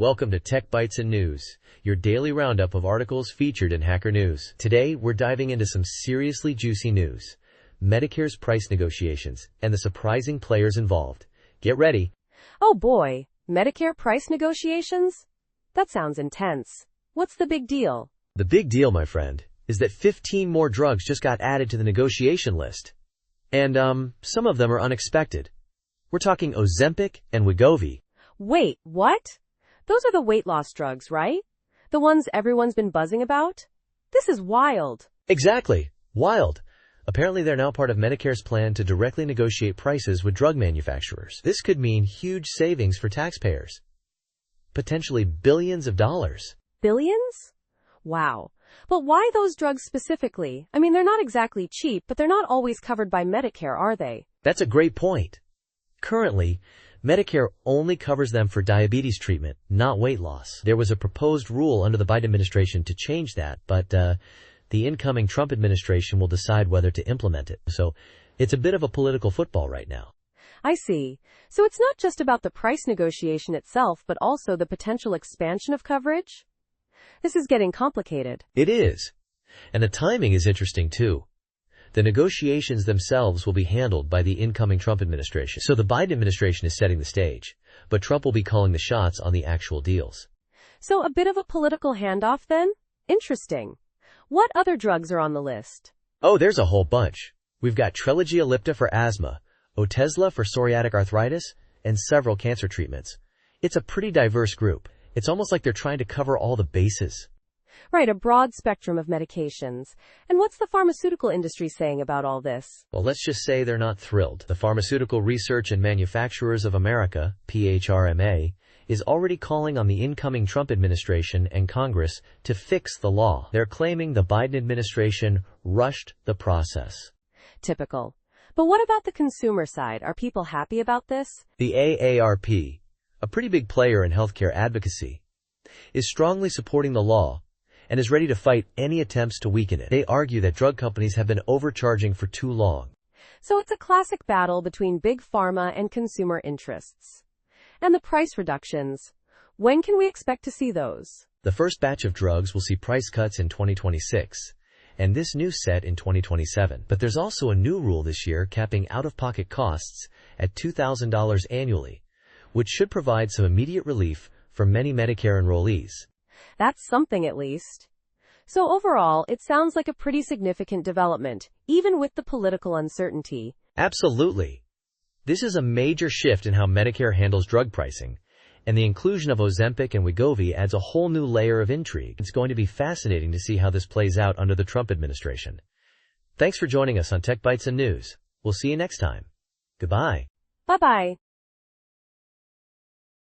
Welcome to Tech Bytes and News, your daily roundup of articles featured in Hacker News. Today, we're diving into some seriously juicy news, Medicare's price negotiations, and the surprising players involved. Get ready. Oh boy, Medicare price negotiations? That sounds intense. What's the big deal? The big deal, my friend, is that 15 more drugs just got added to the negotiation list. And, some of them are unexpected. We're talking Ozempic and Wegovy. Wait, what? Those are the weight loss drugs, right? The ones everyone's been buzzing about? This is wild. Exactly. Wild. Apparently they're now part of Medicare's plan to directly negotiate prices with drug manufacturers. This could mean huge savings for taxpayers. Potentially billions of dollars. Billions? Wow. But why those drugs specifically? I mean, they're not exactly cheap, but they're not always covered by Medicare, are they? That's a great point. Currently, Medicare only covers them for diabetes treatment, not weight loss. There was a proposed rule under the Biden administration to change that, but the incoming Trump administration will decide whether to implement it. So it's a bit of a political football right now. I see. So it's not just about the price negotiation itself, but also the potential expansion of coverage? This is getting complicated. It is. And the timing is interesting too. The negotiations themselves will be handled by the incoming Trump administration. So the Biden administration is setting the stage, but Trump will be calling the shots on the actual deals. So a bit of a political handoff then? Interesting. What other drugs are on the list? Oh, there's a whole bunch. We've got Trelegy Ellipta for asthma, Otezla for psoriatic arthritis, and several cancer treatments. It's a pretty diverse group. It's almost like they're trying to cover all the bases. Right, a broad spectrum of medications. And what's the pharmaceutical industry saying about all this? Well, let's just say they're not thrilled. The Pharmaceutical Research and Manufacturers of America, PHRMA, is already calling on the incoming Trump administration and Congress to fix the law. They're claiming the Biden administration rushed the process. Typical. But what about the consumer side? Are people happy about this? The AARP, a pretty big player in healthcare advocacy, is strongly supporting the law and is ready to fight any attempts to weaken it. They argue that drug companies have been overcharging for too long. So it's a classic battle between big pharma and consumer interests. And the price reductions. When can we expect to see those? The first batch of drugs will see price cuts in 2026, and this new set in 2027. But there's also a new rule this year capping out-of-pocket costs at $2,000 annually, which should provide some immediate relief for many Medicare enrollees. That's something at least. So overall, it sounds like a pretty significant development, even with the political uncertainty. Absolutely. This is a major shift in how Medicare handles drug pricing, and the inclusion of Ozempic and Wegovy adds a whole new layer of intrigue. It's going to be fascinating to see how this plays out under the Trump administration. Thanks for joining us on Tech Bytes and News. We'll see you next time. Goodbye. Bye-bye.